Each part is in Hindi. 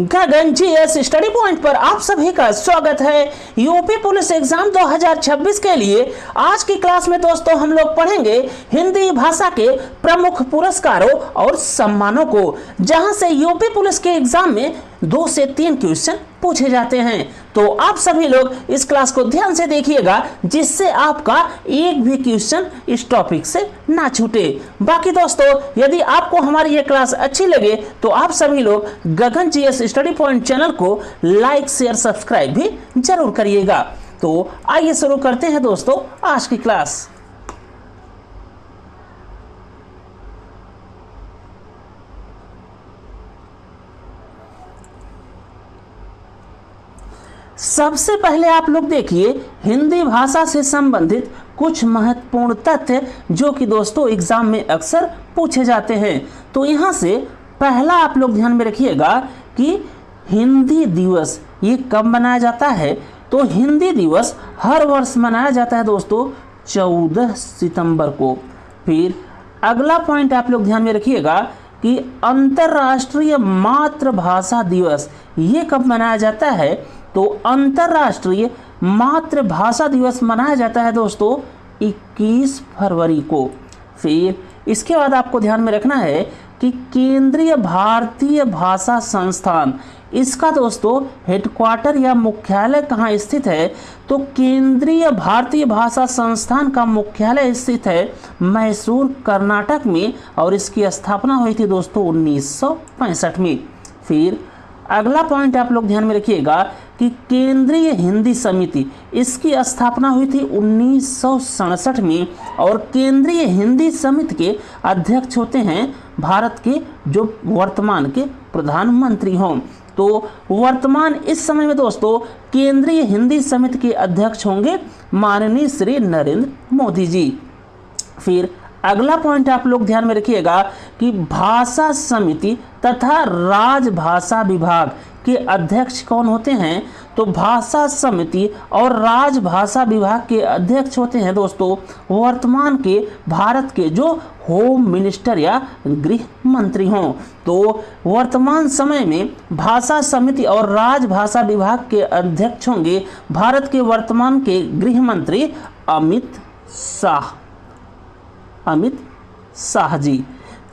गगन जीएस स्टडी पॉइंट पर आप सभी का स्वागत है। यूपी पुलिस एग्जाम 2026 के लिए आज की क्लास में दोस्तों हम लोग पढ़ेंगे हिंदी भाषा के प्रमुख पुरस्कारों और सम्मानों को, जहां से यूपी पुलिस के एग्जाम में 2 से 3 क्वेश्चन पूछे जाते हैं। तो आप सभी लोग इस क्लास को ध्यान से देखिएगा, जिससे आपका एक भी क्वेश्चन इस टॉपिक से ना छूटे। बाकी दोस्तों, यदि आपको हमारी ये क्लास अच्छी लगे तो आप सभी लोग गगन जीएस स्टडी पॉइंट चैनल को लाइक शेयर सब्सक्राइब भी जरूर करिएगा। तो आइए शुरू करते हैं दोस्तों आज की क्लास। सबसे पहले आप लोग देखिए हिंदी भाषा से संबंधित कुछ महत्वपूर्ण तथ्य जो कि दोस्तों एग्जाम में अक्सर पूछे जाते हैं। तो यहाँ से पहला आप लोग ध्यान में रखिएगा कि हिंदी दिवस ये कब मनाया जाता है। तो हिंदी दिवस हर वर्ष मनाया जाता है दोस्तों 14 सितंबर को। फिर अगला पॉइंट आप लोग ध्यान में रखिएगा कि अंतर्राष्ट्रीय मातृभाषा दिवस ये कब मनाया जाता है। तो अंतर्राष्ट्रीय मातृभाषा दिवस मनाया जाता है दोस्तों 21 फरवरी को। फिर इसके बाद आपको ध्यान में रखना है कि केंद्रीय भारतीय भाषा संस्थान, इसका दोस्तों हेडक्वार्टर या मुख्यालय कहाँ स्थित है। तो केंद्रीय भारतीय भाषा संस्थान का मुख्यालय स्थित है मैसूर कर्नाटक में, और इसकी स्थापना हुई थी दोस्तों 1965 में। फिर अगला पॉइंट आप लोग ध्यान में रखिएगा कि केंद्रीय हिंदी समिति, इसकी स्थापना हुई थी 1967 में, और केंद्रीय हिंदी समिति के अध्यक्ष होते हैं भारत के जो वर्तमान के प्रधानमंत्री हों। तो वर्तमान इस समय में दोस्तों केंद्रीय हिंदी समिति के अध्यक्ष होंगे माननीय श्री नरेंद्र मोदी जी। फिर अगला पॉइंट आप लोग ध्यान में रखिएगा कि भाषा समिति तथा राजभाषा विभाग के अध्यक्ष कौन होते हैं। तो भाषा समिति और राजभाषा विभाग के अध्यक्ष होते हैं दोस्तों वर्तमान के भारत के जो होम मिनिस्टर या गृह मंत्री हों। तो वर्तमान समय में भाषा समिति और राजभाषा विभाग के अध्यक्ष होंगे भारत के वर्तमान के गृह मंत्री अमित शाह जी।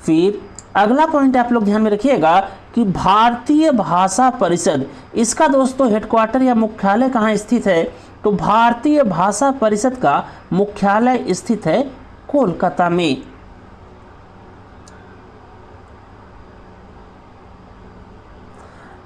फिर अगला पॉइंट आप लोग ध्यान में रखिएगा कि भारतीय भाषा परिषद, इसका दोस्तों हेडक्वार्टर या मुख्यालय कहाँ स्थित है। तो भारतीय भाषा परिषद का मुख्यालय स्थित है कोलकाता में।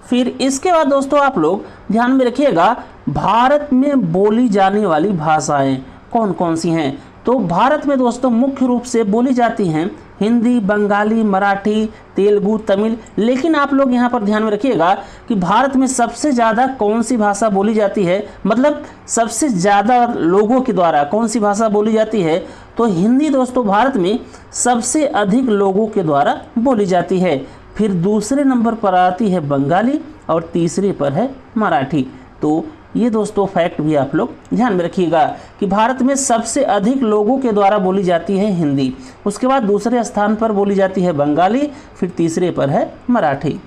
फिर इसके बाद दोस्तों आप लोग ध्यान में रखिएगा भारत में बोली जाने वाली भाषाएं कौन कौन सी हैं। तो भारत में दोस्तों मुख्य रूप से बोली जाती हैं हिंदी, बंगाली, मराठी, तेलुगु, तमिल। लेकिन आप लोग यहाँ पर ध्यान में रखिएगा कि भारत में सबसे ज़्यादा कौन सी भाषा बोली जाती है, मतलब सबसे ज़्यादा लोगों के द्वारा कौन सी भाषा बोली जाती है। तो हिंदी दोस्तों भारत में सबसे अधिक लोगों के द्वारा बोली जाती है। फिर दूसरे नंबर पर आती है बंगाली और तीसरे पर है मराठी। तो ये दोस्तों फैक्ट भी आप लोग ध्यान में रखिएगा कि भारत में सबसे अधिक लोगों के द्वारा बोली जाती है हिंदी, उसके बाद दूसरे स्थान पर बोली जाती है बंगाली, फिर तीसरे पर है मराठी।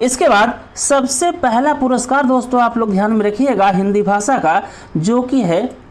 इसके बाद सबसे पहला पुरस्कार दोस्तों आप लोग ध्यान में रखिएगा हिंदी भाषा का, जो कि है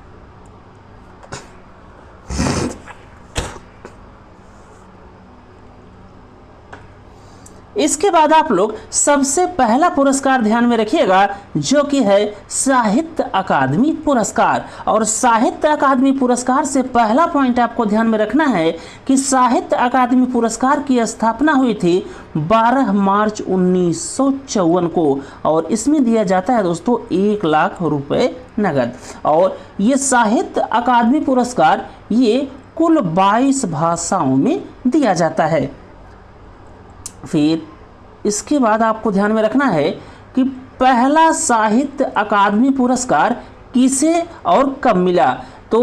इसके बाद आप लोग सबसे पहला पुरस्कार ध्यान में रखिएगा जो कि है साहित्य अकादमी पुरस्कार। और साहित्य अकादमी पुरस्कार से पहला पॉइंट आपको ध्यान में रखना है कि साहित्य अकादमी पुरस्कार की स्थापना हुई थी 12 मार्च 1954 को, और इसमें दिया जाता है दोस्तों 1 लाख रुपए नगद। और ये साहित्य अकादमी पुरस्कार ये कुल 22 भाषाओं में दिया जाता है। फिर इसके बाद आपको ध्यान में रखना है कि पहला साहित्य अकादमी पुरस्कार किसे और कब मिला। तो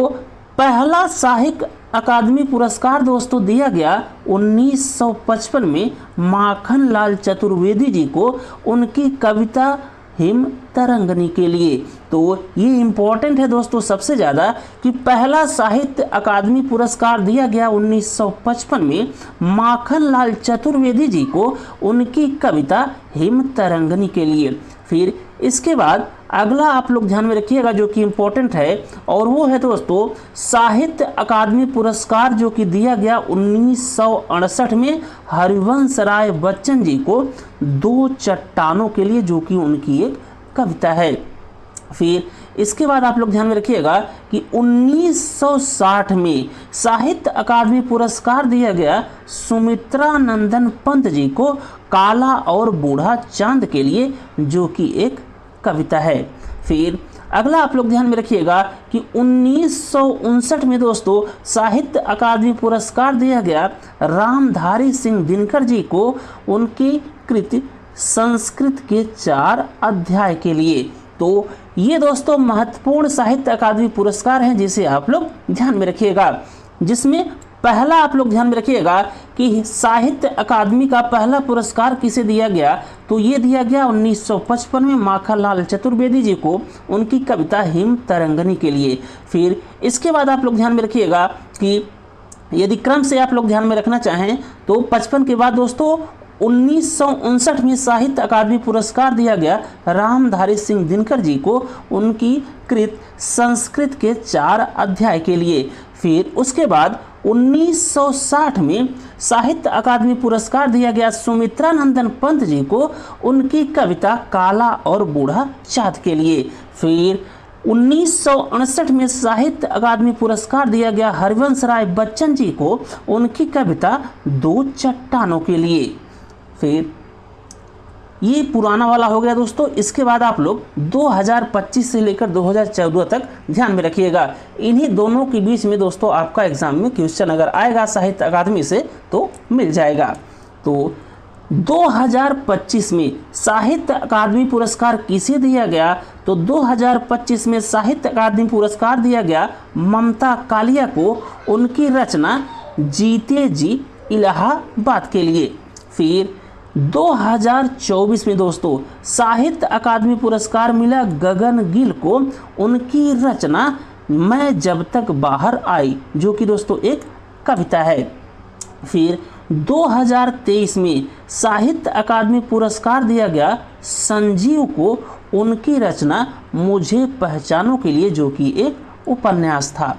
पहला साहित्य अकादमी पुरस्कार दोस्तों दिया गया 1955 में माखन लाल चतुर्वेदी जी को उनकी कविता हिम तरंगनी के लिए। तो ये इम्पोर्टेंट है दोस्तों सबसे ज़्यादा कि पहला साहित्य अकादमी पुरस्कार दिया गया 1955 में माखनलाल चतुर्वेदी जी को उनकी कविता हिम तरंगनी के लिए। फिर इसके बाद अगला आप लोग ध्यान में रखिएगा जो कि इम्पोर्टेंट है, और वो है दोस्तों साहित्य अकादमी पुरस्कार जो कि दिया गया 1968 में हरिवंश राय बच्चन जी को दो चट्टानों के लिए, जो कि उनकी एक कविता है। फिर इसके बाद आप लोग ध्यान में रखिएगा कि 1960 में साहित्य अकादमी पुरस्कार दिया गया सुमित्रा नंदन पंत जी को काला और बूढ़ा चांद के लिए, जो कि एक कविता है। फिर अगला आप लोग ध्यान में रखिएगा कि 1959 में दोस्तों साहित्य अकादमी पुरस्कार दिया गया रामधारी सिंह दिनकर जी को उनकी कृति संस्कृत के 4 अध्याय के लिए। तो ये दोस्तों महत्वपूर्ण साहित्य अकादमी पुरस्कार हैं जिसे आप लोग ध्यान में रखिएगा, जिसमें पहला आप लोग ध्यान में रखिएगा कि साहित्य अकादमी का पहला पुरस्कार किसे दिया गया, तो ये दिया गया 1955 में माखनलाल चतुर्वेदी जी को उनकी कविता हिम तरंगनी के लिए। फिर इसके बाद आप लोग ध्यान में रखिएगा कि यदि क्रम से आप लोग ध्यान में रखना चाहें तो 55 के बाद दोस्तों 1959 में साहित्य अकादमी पुरस्कार दिया गया रामधारी सिंह दिनकर जी को उनकी कृत संस्कृत के 4 अध्याय के लिए। फिर उसके बाद 1960 में साहित्य अकादमी पुरस्कार दिया गया सुमित्रा नंदन पंत जी को उनकी कविता काला और बूढ़ा चांद के लिए। फिर 1968 में साहित्य अकादमी पुरस्कार दिया गया हरिवंश राय बच्चन जी को उनकी कविता दो चट्टानों के लिए। फिर ये पुराना वाला हो गया दोस्तों। इसके बाद आप लोग 2025 से लेकर 2014 तक ध्यान में रखिएगा। इन्हीं दोनों के बीच में दोस्तों आपका एग्जाम में क्वेश्चन अगर आएगा साहित्य अकादमी से तो मिल जाएगा। तो 2025 में साहित्य अकादमी पुरस्कार किसे दिया गया, तो 2025 में साहित्य अकादमी पुरस्कार दिया गया ममता कालिया को उनकी रचना जीते जी इलाहाबाद के लिए। फिर 2024 में दोस्तों साहित्य अकादमी पुरस्कार मिला गगन गिल को उनकी रचना मैं जब तक बाहर आई, जो कि दोस्तों एक कविता है। फिर 2023 में साहित्य अकादमी पुरस्कार दिया गया संजीव को उनकी रचना मुझे पहचानों के लिए, जो कि एक उपन्यास था।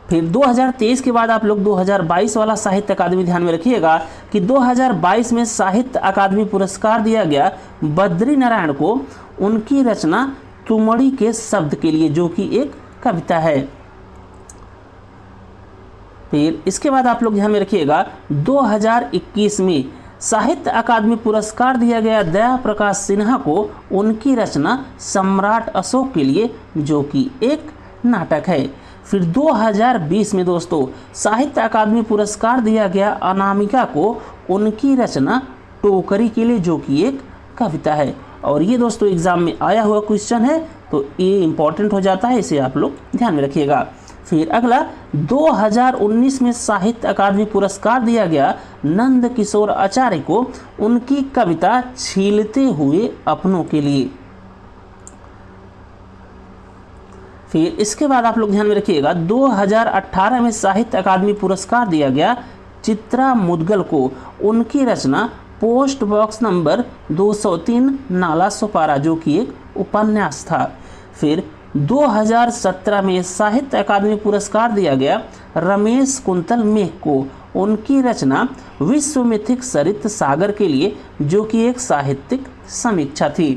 फिर 2023 के बाद आप लोग 2022 वाला साहित्य अकादमी ध्यान में रखिएगा कि 2022 में साहित्य अकादमी पुरस्कार दिया गया बद्री नारायण को उनकी रचना तुमड़ी के शब्द के लिए, जो कि एक कविता है। फिर इसके बाद आप लोग ध्यान में रखिएगा 2021 में साहित्य अकादमी पुरस्कार दिया गया दया प्रकाश सिन्हा को उनकी रचना सम्राट अशोक के लिए, जो कि एक नाटक है। फिर 2020 में दोस्तों साहित्य अकादमी पुरस्कार दिया गया अनामिका को उनकी रचना टोकरी के लिए, जो कि एक कविता है। और ये दोस्तों एग्जाम में आया हुआ क्वेश्चन है, तो ये इंपॉर्टेंट हो जाता है, इसे आप लोग ध्यान में रखिएगा। फिर अगला 2019 में साहित्य अकादमी पुरस्कार दिया गया नंद किशोर आचार्य को उनकी कविता छीलते हुए अपनों के लिए। फिर इसके बाद आप लोग ध्यान में रखिएगा 2018 में साहित्य अकादमी पुरस्कार दिया गया चित्रा मुदगल को उनकी रचना post box number 203 Nala Sopara, जो कि एक उपन्यास था। फिर 2017 में साहित्य अकादमी पुरस्कार दिया गया रमेश कुंतल मेघ को उनकी रचना विश्व मिथिक सरित सागर के लिए, जो कि एक साहित्यिक समीक्षा थी।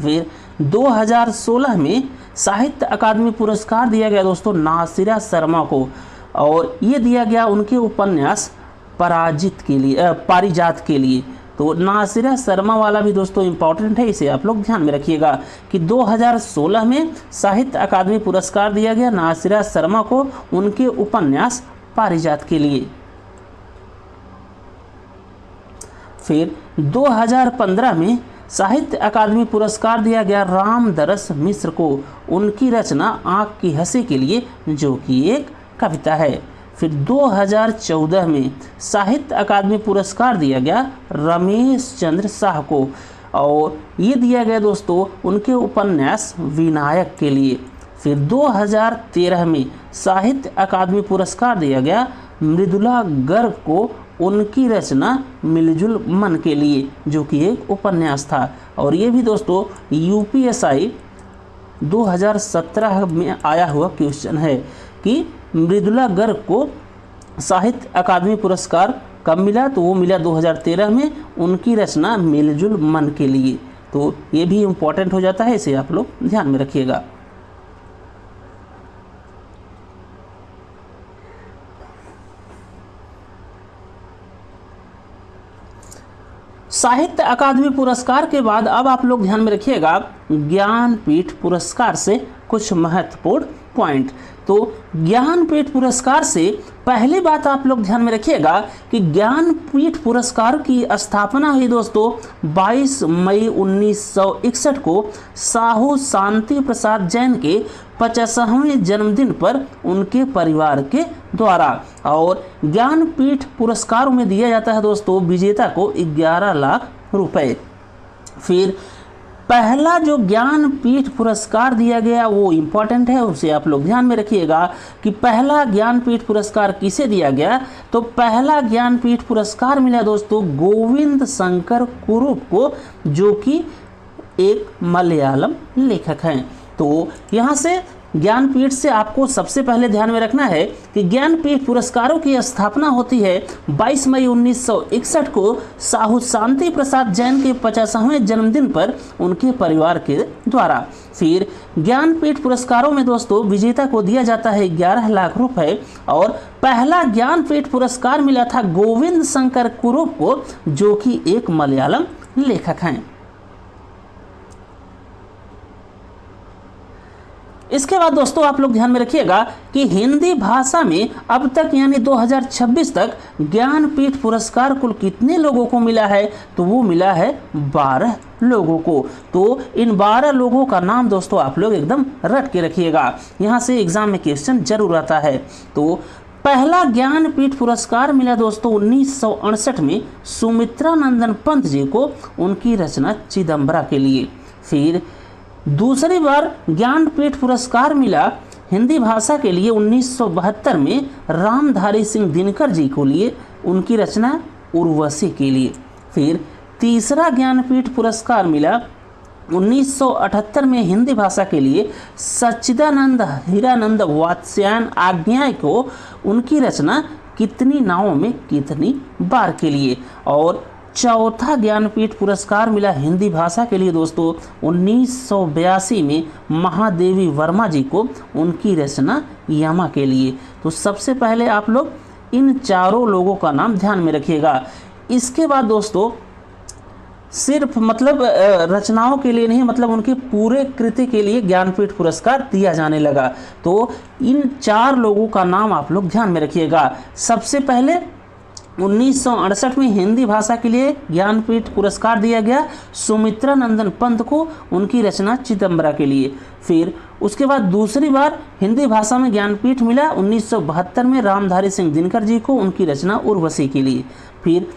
फिर 2016 में साहित्य अकादमी पुरस्कार दिया गया दोस्तों नासिरा शर्मा को, और ये दिया गया उनके उपन्यास पारिजात के लिए। तो नासिरा शर्मा वाला भी दोस्तों इम्पॉर्टेंट है, इसे आप लोग ध्यान में रखिएगा कि 2016 में साहित्य अकादमी पुरस्कार दिया गया नासिरा शर्मा को उनके उपन्यास पारिजात के लिए। फिर 2015 में साहित्य अकादमी पुरस्कार दिया गया रामदरस मिश्र को उनकी रचना आँख की हंसी के लिए, जो कि एक कविता है। फिर 2014 में साहित्य अकादमी पुरस्कार दिया गया रमेश चंद्र शाह को, और ये दिया गया दोस्तों उनके उपन्यास विनायक के लिए। फिर 2013 में साहित्य अकादमी पुरस्कार दिया गया मृदुला गर्ग को उनकी रचना मिलजुल मन के लिए, जो कि एक उपन्यास था। और ये भी दोस्तों यूपीएसआई 2017 में आया हुआ क्वेश्चन है कि मृदुला गर्ग को साहित्य अकादमी पुरस्कार कब मिला, तो वो मिला 2013 में उनकी रचना मिलजुल मन के लिए। तो ये भी इम्पोर्टेंट हो जाता है, इसे आप लोग ध्यान में रखिएगा। साहित्य अकादमी पुरस्कार के बाद अब आप लोग ध्यान में रखिएगा ज्ञानपीठ पुरस्कार से कुछ महत्वपूर्ण पॉइंट। तो ज्ञानपीठ पुरस्कार से पहली बात आप लोग ध्यान में रखिएगा कि ज्ञानपीठ पुरस्कार की स्थापना हुई दोस्तों 22 मई 1961 को साहू शांति प्रसाद जैन के 50वें जन्मदिन पर उनके परिवार के द्वारा। और ज्ञानपीठ पुरस्कारों में दिया जाता है दोस्तों विजेता को 11 लाख रुपए। फिर पहला जो ज्ञानपीठ पुरस्कार दिया गया वो इम्पोर्टेंट है, उसे आप लोग ध्यान में रखिएगा कि पहला ज्ञानपीठ पुरस्कार किसे दिया गया। तो पहला ज्ञानपीठ पुरस्कार मिला दोस्तों गोविंद शंकर कुरुप को, जो कि एक मलयालम लेखक हैं। तो यहाँ से ज्ञानपीठ से आपको सबसे पहले ध्यान में रखना है कि ज्ञानपीठ पुरस्कारों की स्थापना होती है 22 मई 1961 को साहू शांति प्रसाद जैन के 50वें जन्मदिन पर उनके परिवार के द्वारा। फिर ज्ञानपीठ पुरस्कारों में दोस्तों विजेता को दिया जाता है 11 लाख रुपए, और पहला ज्ञानपीठ पुरस्कार मिला था गोविंद शंकर कुरुप को, जो कि एक मलयालम लेखक हैं। इसके बाद दोस्तों आप लोग ध्यान में रखिएगा कि हिंदी भाषा में अब तक यानी 2026 तक ज्ञानपीठ पुरस्कार कुल कितने लोगों को मिला है, तो वो मिला है 12 लोगों को। तो इन 12 लोगों का नाम दोस्तों आप लोग एकदम रट के रखिएगा, यहाँ से एग्जाम में क्वेश्चन जरूर आता है। तो पहला ज्ञानपीठ पुरस्कार मिला दोस्तों 1968 में सुमित्रा नंदन पंत जी को उनकी रचना चिदम्बरा के लिए। फिर दूसरी बार ज्ञानपीठ पुरस्कार मिला हिंदी भाषा के लिए 1972 में रामधारी सिंह दिनकर जी को लिए उनकी रचना उर्वशी के लिए। फिर तीसरा ज्ञानपीठ पुरस्कार मिला 1978 में हिंदी भाषा के लिए सच्चिदानंद हीरानंद वात्स्यायन आज्ञाय को उनकी रचना कितनी नावों में कितनी बार के लिए। और चौथा ज्ञानपीठ पुरस्कार मिला हिंदी भाषा के लिए दोस्तों 1982 में महादेवी वर्मा जी को उनकी रचना यमा के लिए। तो सबसे पहले आप लोग इन चारों लोगों का नाम ध्यान में रखिएगा। इसके बाद दोस्तों सिर्फ मतलब रचनाओं के लिए नहीं, मतलब उनकी पूरे कृति के लिए ज्ञानपीठ पुरस्कार दिया जाने लगा। तो इन 4 लोगों का नाम आप लोग ध्यान में रखिएगा। सबसे पहले 1968 में हिंदी भाषा के लिए ज्ञानपीठ पुरस्कार दिया गया सुमित्रा नंदन पंत को उनकी रचना चिदम्बरा के लिए। फिर उसके बाद दूसरी बार हिंदी भाषा में ज्ञानपीठ मिला 1972 में रामधारी सिंह दिनकर जी को उनकी रचना उर्वशी के लिए। फिर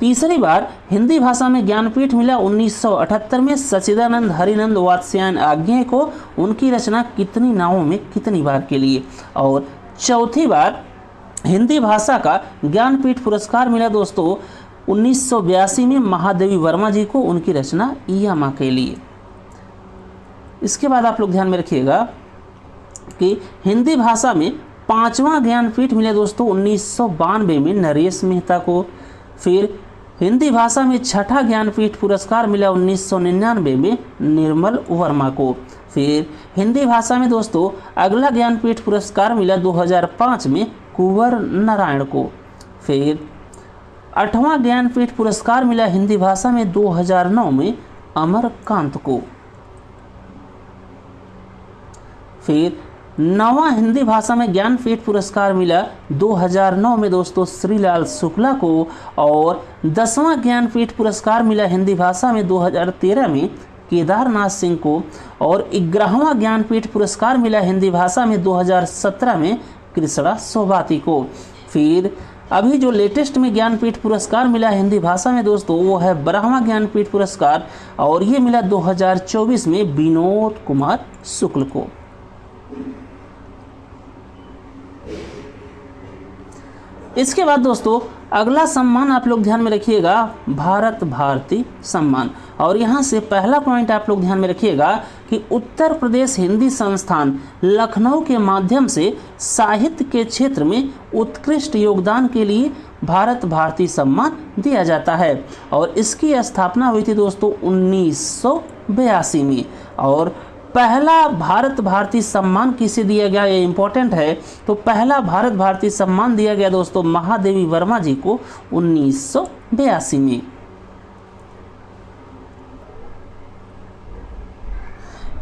तीसरी बार हिंदी भाषा में ज्ञानपीठ मिला 1978 में सच्चिदानंद हरिनंद वात्स्यायन आज्ञे को उनकी रचना कितनी नावों में कितनी बार के लिए। और चौथी बार हिंदी भाषा का ज्ञानपीठ पुरस्कार मिला दोस्तों 1982 में महादेवी वर्मा जी को उनकी रचना यमा के लिए। इसके बाद आप लोग ध्यान में रखिएगा कि हिंदी भाषा में 5वां ज्ञानपीठ मिला दोस्तों 1992 में नरेश मेहता को। फिर हिंदी भाषा में 6ठा ज्ञानपीठ पुरस्कार मिला 1999 में निर्मल वर्मा को। फिर हिंदी भाषा में दोस्तों अगला ज्ञानपीठ पुरस्कार मिला 2005 में कुंवर नारायण को। फिर 8वां ज्ञानपीठ पुरस्कार मिला हिंदी भाषा में 2009 में अमरकांत को। फिर 9वां हिंदी भाषा में ज्ञानपीठ पुरस्कार मिला 2009 में दोस्तों श्रीलाल शुक्ला को। और 10वां ज्ञानपीठ पुरस्कार मिला हिंदी भाषा में 2013 में केदारनाथ सिंह को। और 11वां ज्ञानपीठ पुरस्कार मिला हिंदी भाषा में 2017 में कृष्णा सोभाती को। फिर अभी जो लेटेस्ट में ज्ञानपीठ पुरस्कार मिला हिंदी भाषा में दोस्तों वो है 12वां ज्ञानपीठ पुरस्कार, और ये मिला 2024 में विनोद कुमार शुक्ल को। इसके बाद दोस्तों अगला सम्मान आप लोग ध्यान में रखिएगा, भारत भारती सम्मान। और यहाँ से पहला पॉइंट आप लोग ध्यान में रखिएगा कि उत्तर प्रदेश हिंदी संस्थान लखनऊ के माध्यम से साहित्य के क्षेत्र में उत्कृष्ट योगदान के लिए भारत भारती सम्मान दिया जाता है। और इसकी स्थापना हुई थी दोस्तों 1982 में। और पहला भारत भारती सम्मान किसे दिया गया, ये इंपॉर्टेंट है। तो पहला भारत भारती सम्मान दिया गया दोस्तों महादेवी वर्मा जी को 1982 में।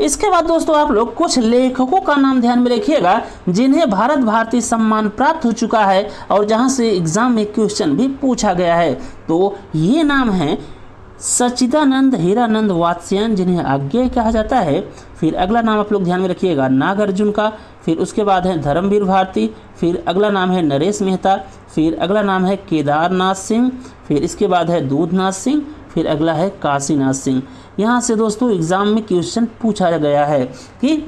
इसके बाद दोस्तों आप लोग कुछ लेखकों का नाम ध्यान में रखिएगा जिन्हें भारत भारती सम्मान प्राप्त हो चुका है और जहां से एग्जाम में क्वेश्चन भी पूछा गया है। तो ये नाम है सच्चिदानंद हीरानंद वात्स्यायन, जिन्हें आज्ञेय कहा जाता है। फिर अगला नाम आप लोग ध्यान में रखिएगा नागार्जुन का। फिर उसके बाद है धर्मवीर भारती। फिर अगला नाम है नरेश मेहता। फिर अगला नाम है केदारनाथ सिंह। फिर इसके बाद है दूधनाथ सिंह। फिर अगला है काशीनाथ सिंह। यहाँ से दोस्तों एग्जाम में क्वेश्चन पूछा गया है कि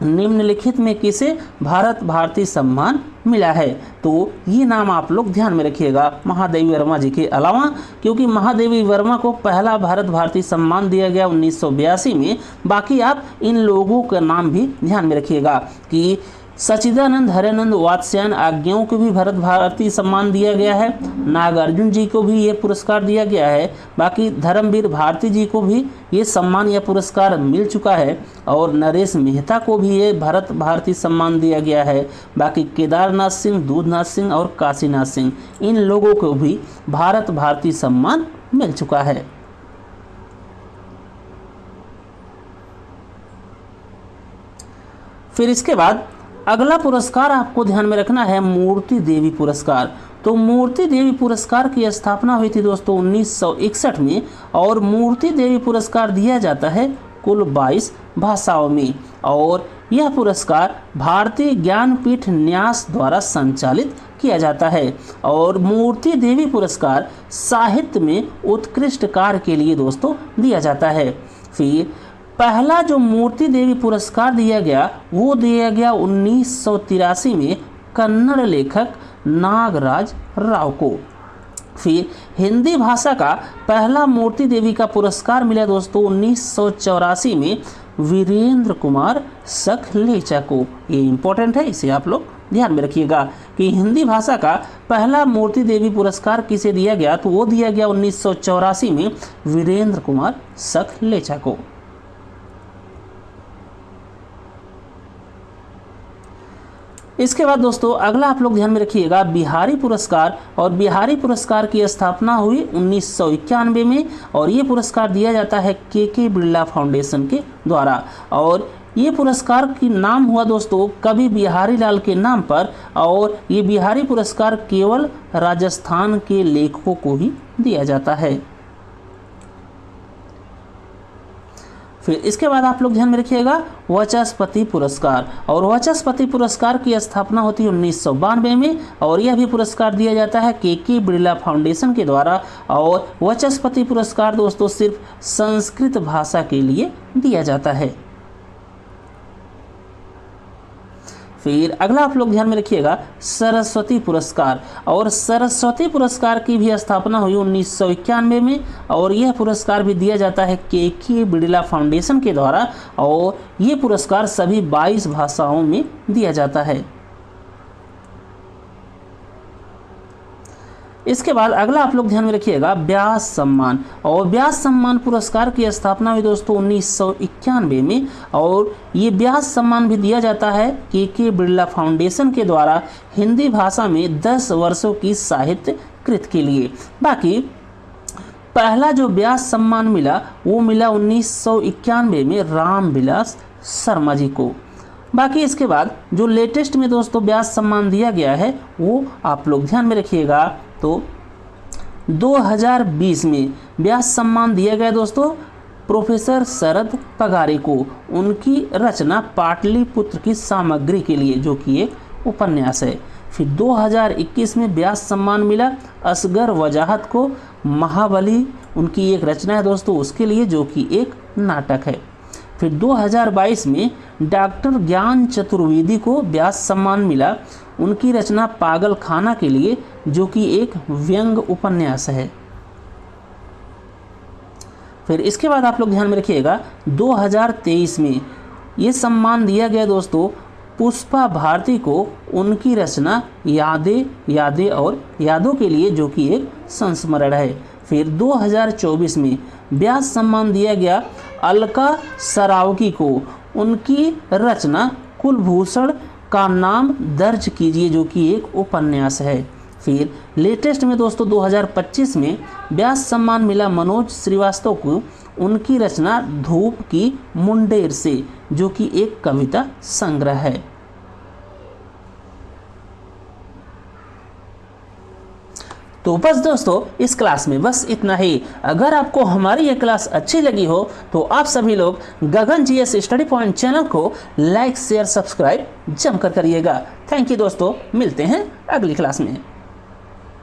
निम्नलिखित में किसे भारत भारती सम्मान मिला है। तो ये नाम आप लोग ध्यान में रखिएगा महादेवी वर्मा जी के अलावा, क्योंकि महादेवी वर्मा को पहला भारत भारती सम्मान दिया गया 1982 में। बाकी आप इन लोगों का नाम भी ध्यान में रखिएगा कि सच्चिदानंद हरिनंद वात्स्यायन आज्ञेयों को भी भारत भारती सम्मान दिया गया है। नागार्जुन जी को भी ये पुरस्कार दिया गया है। बाकी धर्मवीर भारती जी को भी ये सम्मान या पुरस्कार मिल चुका है। और नरेश मेहता को भी ये भारत भारती सम्मान दिया गया है। बाकी केदारनाथ सिंह, दूधनाथ सिंह और काशीनाथ सिंह, इन लोगों को भी भारत भारती सम्मान मिल चुका है। फिर इसके बाद अगला पुरस्कार आपको ध्यान में रखना है मूर्ति देवी पुरस्कार। तो मूर्ति देवी पुरस्कार की स्थापना हुई थी दोस्तों 1961 में। और मूर्ति देवी पुरस्कार दिया जाता है कुल 22 भाषाओं में। और यह पुरस्कार भारतीय ज्ञानपीठ न्यास द्वारा संचालित किया जाता है। और मूर्ति देवी पुरस्कार साहित्य में उत्कृष्ट कार्य के लिए दोस्तों दिया जाता है। फिर पहला जो मूर्ति देवी पुरस्कार दिया गया वो दिया गया 1983 में कन्नड़ लेखक नागराज राव को। फिर हिंदी भाषा का पहला मूर्ति देवी का पुरस्कार मिला दोस्तों 1984 में वीरेंद्र कुमार सखलेचा को। ये इंपॉर्टेंट है, इसे आप लोग ध्यान में रखिएगा कि हिंदी भाषा का पहला मूर्ति देवी पुरस्कार किसे दिया गया, तो वो दिया गया 1984 में वीरेंद्र कुमार सखलेचा को। इसके बाद दोस्तों अगला आप लोग ध्यान में रखिएगा बिहारी पुरस्कार। और बिहारी पुरस्कार की स्थापना हुई 1991 में। और ये पुरस्कार दिया जाता है के बिरला फाउंडेशन के द्वारा। और ये पुरस्कार की नाम हुआ दोस्तों कवि बिहारी लाल के नाम पर। और ये बिहारी पुरस्कार केवल राजस्थान के लेखकों को ही दिया जाता है। फिर इसके बाद आप लोग ध्यान में रखिएगा वाचस्पति पुरस्कार। और वाचस्पति पुरस्कार की स्थापना होती है 1992 में। और यह भी पुरस्कार दिया जाता है के बिरला फाउंडेशन के द्वारा। और वाचस्पति पुरस्कार दोस्तों सिर्फ संस्कृत भाषा के लिए दिया जाता है। फिर अगला आप लोग ध्यान में रखिएगा सरस्वती पुरस्कार। और सरस्वती पुरस्कार की भी स्थापना हुई 1991 में। और यह पुरस्कार भी दिया जाता है के बिरला फाउंडेशन के द्वारा। और ये पुरस्कार सभी 22 भाषाओं में दिया जाता है। इसके बाद अगला आप लोग ध्यान में रखिएगा व्यास सम्मान। और व्यास सम्मान पुरस्कार की स्थापना हुई दोस्तों 1991 में। और ये व्यास सम्मान भी दिया जाता है के बिरला फाउंडेशन के द्वारा हिंदी भाषा में 10 वर्षों की साहित्य कृत के लिए। बाकी पहला जो व्यास सम्मान मिला वो मिला 1991 में रामविलास शर्मा जी को। बाकी इसके बाद जो लेटेस्ट में दोस्तों व्यास सम्मान दिया गया है वो आप लोग ध्यान में रखिएगा। तो 2020 में व्यास सम्मान दिया गया दोस्तों प्रोफेसर शरद पगारे को, उनकी रचना पाटलिपुत्र की सामग्री के लिए, जो कि एक उपन्यास है। फिर 2021 में व्यास सम्मान मिला असगर वजाहत को, महाबली उनकी एक रचना है दोस्तों उसके लिए, जो कि एक नाटक है। फिर 2022 में डॉक्टर ज्ञान चतुर्वेदी को व्यास सम्मान मिला उनकी रचना पागल खाना के लिए, जो कि एक व्यंग उपन्यास है। फिर इसके बाद आप लोग ध्यान में रखिएगा 2023 में ये सम्मान दिया गया दोस्तों पुष्पा भारती को उनकी रचना यादें और यादों के लिए, जो कि एक संस्मरण है। फिर 2024 में व्यास सम्मान दिया गया अलका सरावगी को उनकी रचना कुलभूषण का नाम दर्ज कीजिए, जो कि एक उपन्यास है। फिर लेटेस्ट में दोस्तों 2025 में व्यास सम्मान मिला मनोज श्रीवास्तव को उनकी रचना धूप की मुंडेर से, जो कि एक कविता संग्रह है। तो बस दोस्तों इस क्लास में बस इतना ही। अगर आपको हमारी ये क्लास अच्छी लगी हो तो आप सभी लोग गगन जीएस स्टडी पॉइंट चैनल को लाइक शेयर सब्सक्राइब जमकर करिएगा। थैंक यू दोस्तों, मिलते हैं अगली क्लास में।